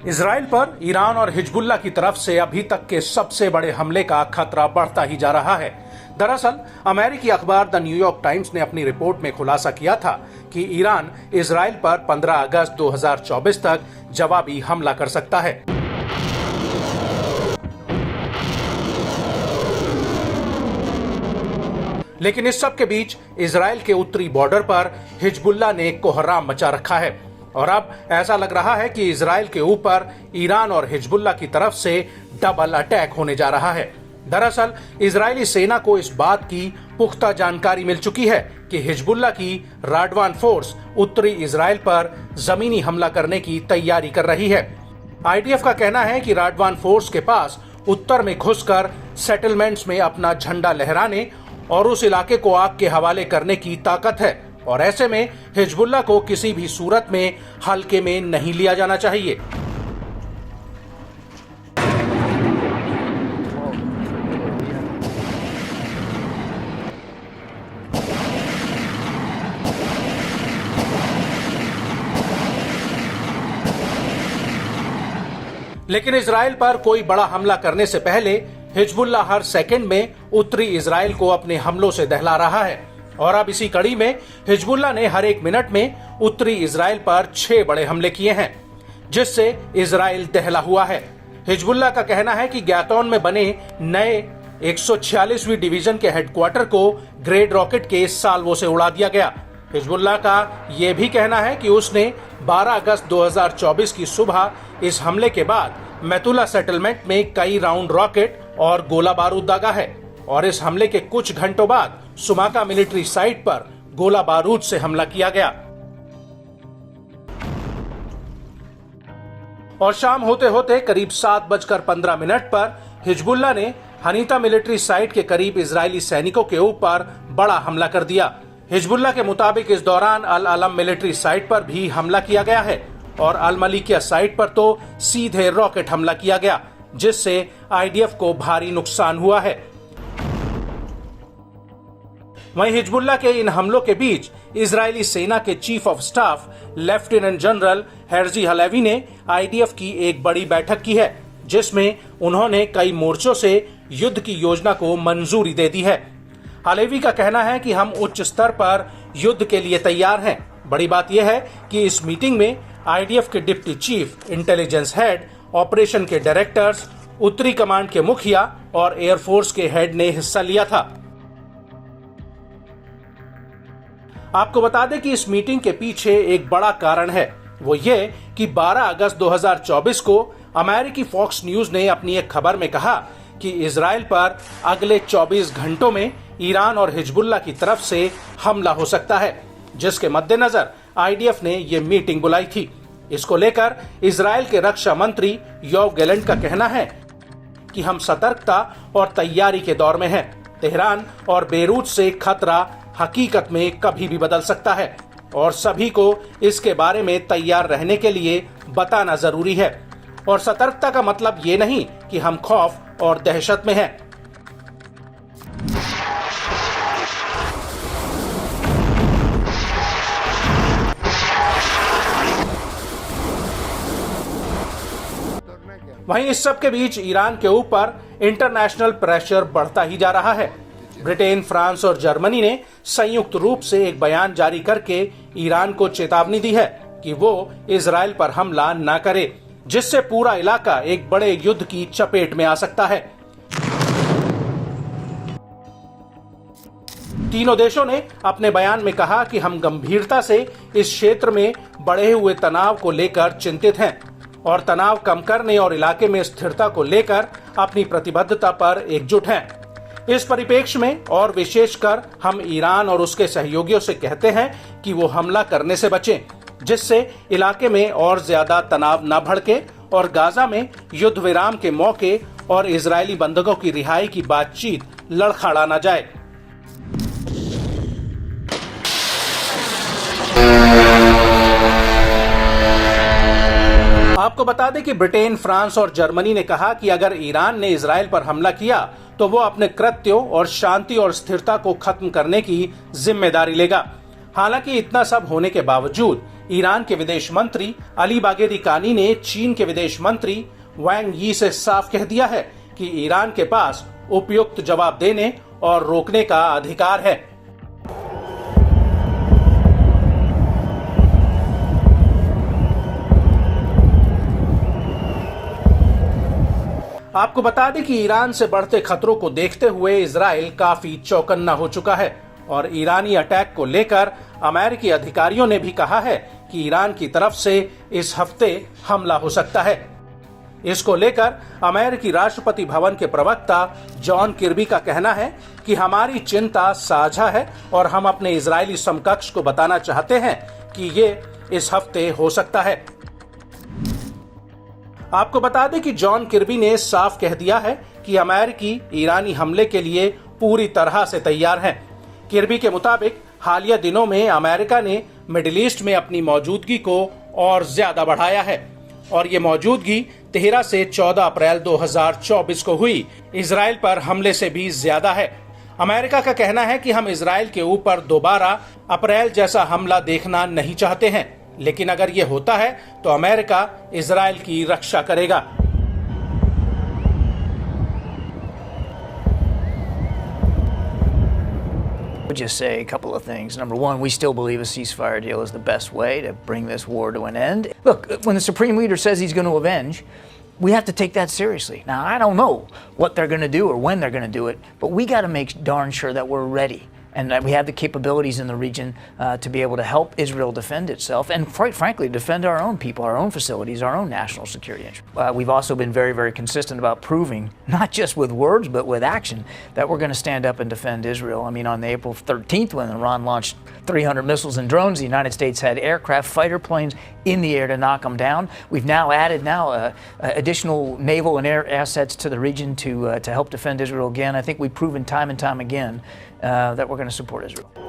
Israel पर Iran और Hezbollah की तरफ से अभी तक के सबसे बड़े हमले का खतरा बढ़ता ही जा रहा है। दरअसल अमेरिकी अखबार द न्यूयॉर्क टाइम्स ने अपनी रिपोर्ट में खुलासा किया था कि ईरान इजराइल पर 15 अगस्त 2024 तक जवाबी हमला कर सकता है। लेकिन इस सब के बीच इजराइल के उत्तरी बॉर्डर पर हिजबुल्ला ने कोहराम मचा रखा है और अब ऐसा लग रहा है कि इजराइल के ऊपर ईरान और हिजबुल्ला की तरफ से डबल अटैक होने जा रहा है। दरअसल इजरायली सेना को इस बात की पुख्ता जानकारी मिल चुकी है कि हिजबुल्ला की राडवान फोर्स उत्तरी इजराइल पर जमीनी हमला करने की तैयारी कर रही है। आईडीएफ का कहना है कि राडवान फोर्स के पास उत्तर में घुसकर सेटलमेंट्स में अपना झंडा लहराने और उस इलाके को आग के हवाले करने की ताकत है और ऐसे में हिजबुल्ला को किसी भी सूरत में हल्के में नहीं लिया जाना चाहिए। लेकिन इजराइल पर कोई बड़ा हमला करने से पहले हिजबुल्ला हर सेकंड में उत्तरी इजराइल को अपने हमलों से दहला रहा है और अब इसी कड़ी में हिजबुल्ला ने हर एक मिनट में उत्तरी इजराइल पर 6 बड़े हमले किए हैं, जिससे इजराइल दहला हुआ है। हिजबुल्ला का कहना है कि ग्यातौन में बने नए 146वीं डिवीजन के हेडक्वार्टर को ग्रेड रॉकेट के साल्वो से उड़ा दिया गया। हिजबुल्ला का यह भी कहना है कि उसने 12 अगस्त 2024 की सुबह इस हमले के बाद मैतुला सेटलमेंट में कई राउंड रॉकेट और गोला बारूद दागा है और इस हमले के कुछ घंटों बाद सुमाका मिलिट्री साइट पर गोला बारूद से हमला किया गया और शाम होते होते करीब 7:15 पर हिजबुल्ला ने हनीता मिलिट्री साइट के करीब इजरायली सैनिकों के ऊपर बड़ा हमला कर दिया। हिजबुल्ला के मुताबिक इस दौरान अल अलम मिलिट्री साइट पर भी हमला किया गया है और अल मलिकिया साइट पर तो सीधे रॉकेट हमला किया गया, जिससे आईडीएफ को भारी नुकसान हुआ है। वहीं हिजबुल्ला के इन हमलों के बीच इजरायली सेना के chief of staff lieutenant general Herzi Halevi ने आईडीएफ की एक बड़ी बैठक की है, जिसमें उन्होंने कई मोर्चों से युद्ध की योजना को मंजूरी दे दी है। हलेवी का कहना है कि हम उच्च स्तर पर युद्ध के लिए तैयार हैं। बड़ी बात यह है कि इस मीटिंग में आईडीएफ के deputy chief, intelligence head, operation के डायरेक्टर्स, उत्तरी कमांड के मुखिया और एयरफोर्स के हेड ने हिस्सा लिया था। आपको बता दें कि इस मीटिंग के पीछे एक बड़ा कारण है, वो ये कि 12 अगस्त 2024 को अमेरिकी फॉक्स न्यूज ने अपनी एक खबर में कहा कि इजराइल पर अगले 24 घंटों में ईरान और हिजबुल्ला की तरफ से हमला हो सकता है, जिसके मद्देनजर आईडीएफ ने ये मीटिंग बुलाई थी। इसको लेकर इजराइल के रक्षा मंत्री योव गैलेंट का कहना है कि हम सतर्कता और तैयारी के दौर में हैं। तेहरान और बेरूत से खतरा हकीकत में कभी भी बदल सकता है और सभी को इसके बारे में तैयार रहने के लिए बताना जरूरी है। और सतर्कता का मतलब ये नहीं कि हम खौफ और दहशत में हैं। वहीं इस सब के बीच ईरान के ऊपर इंटरनेशनल प्रेशर बढ़ता ही जा रहा है। ब्रिटेन, फ्रांस और जर्मनी ने संयुक्त रूप से एक बयान जारी करके ईरान को चेतावनी दी है कि वो इजराइल पर हमला न करे, जिससे पूरा इलाका एक बड़े युद्ध की चपेट में आ सकता है। तीनों देशों ने अपने बयान में कहा कि हम गंभीरता से इस क्षेत्र में बढ़े हुए तनाव को लेकर चिंतित हैं और तनाव कम करने और इलाके में स्थिरता को लेकर अपनी प्रतिबद्धता पर एकजुट हैं। इस परिप्रेक्ष्य में और विशेषकर हम ईरान और उसके सहयोगियों से कहते हैं कि वो हमला करने से बचें, जिससे इलाके में और ज्यादा तनाव न भड़के और गाजा में युद्ध विराम के मौके और इजरायली बंधकों की रिहाई की बातचीत लड़खड़ा न जाए। आपको बता दें कि ब्रिटेन, फ्रांस और जर्मनी ने कहा कि अगर ईरान ने इजराइल पर हमला किया तो वो अपने कृत्यों और शांति और स्थिरता को खत्म करने की जिम्मेदारी लेगा। हालांकि इतना सब होने के बावजूद ईरान के विदेश मंत्री अली बागेरी कानी ने चीन के विदेश मंत्री वांग यी से साफ कह दिया है कि ईरान के पास उपयुक्त जवाब देने और रोकने का अधिकार है। आपको बता दें कि ईरान से बढ़ते खतरों को देखते हुए इजराइल काफी चौकन्ना हो चुका है और ईरानी अटैक को लेकर अमेरिकी अधिकारियों ने भी कहा है कि ईरान की तरफ से इस हफ्ते हमला हो सकता है। इसको लेकर अमेरिकी राष्ट्रपति भवन के प्रवक्ता जॉन किर्बी का कहना है कि हमारी चिंता साझा है और हम अपने इजरायली समकक्ष को बताना चाहते हैं कि ये इस हफ्ते हो सकता है। आपको बता दें कि जॉन किर्बी ने साफ कह दिया है कि अमेरिकी ईरानी हमले के लिए पूरी तरह से तैयार हैं। किर्बी के मुताबिक हालिया दिनों में अमेरिका ने मिडिल ईस्ट में अपनी मौजूदगी को और ज्यादा बढ़ाया है और ये मौजूदगी 13 से 14 अप्रैल 2024 को हुई इजराइल पर हमले से भी ज्यादा है। अमेरिका का कहना है कि हम इजराइल के ऊपर दोबारा अप्रैल जैसा हमला देखना नहीं चाहते हैं, लेकिन अगर ये होता है तो अमेरिका इजराइल की रक्षा करेगा। I'll just say a couple of things. Number one, we still believe a ceasefire deal is the best way to bring this war to an end. Look, when the Supreme Leader says he's going to avenge, we have to take that seriously. Now, I don't know what they're going to do or when they're going to do it, but we got to make darn sure that we're ready and that we have the capabilities in the region to be able to help Israel defend itself and, quite frankly, defend our own people, our own facilities, our own national security interests. We've also been very, very consistent about proving, not just with words, but with action, that we're going to stand up and defend Israel. I mean, on April 13th, when Iran launched 300 missiles and drones, the United States had aircraft, fighter planes in the air to knock them down. We've now added additional naval and air assets to the region to help defend Israel again. I think we've proven time and time again that we're going to support Israel.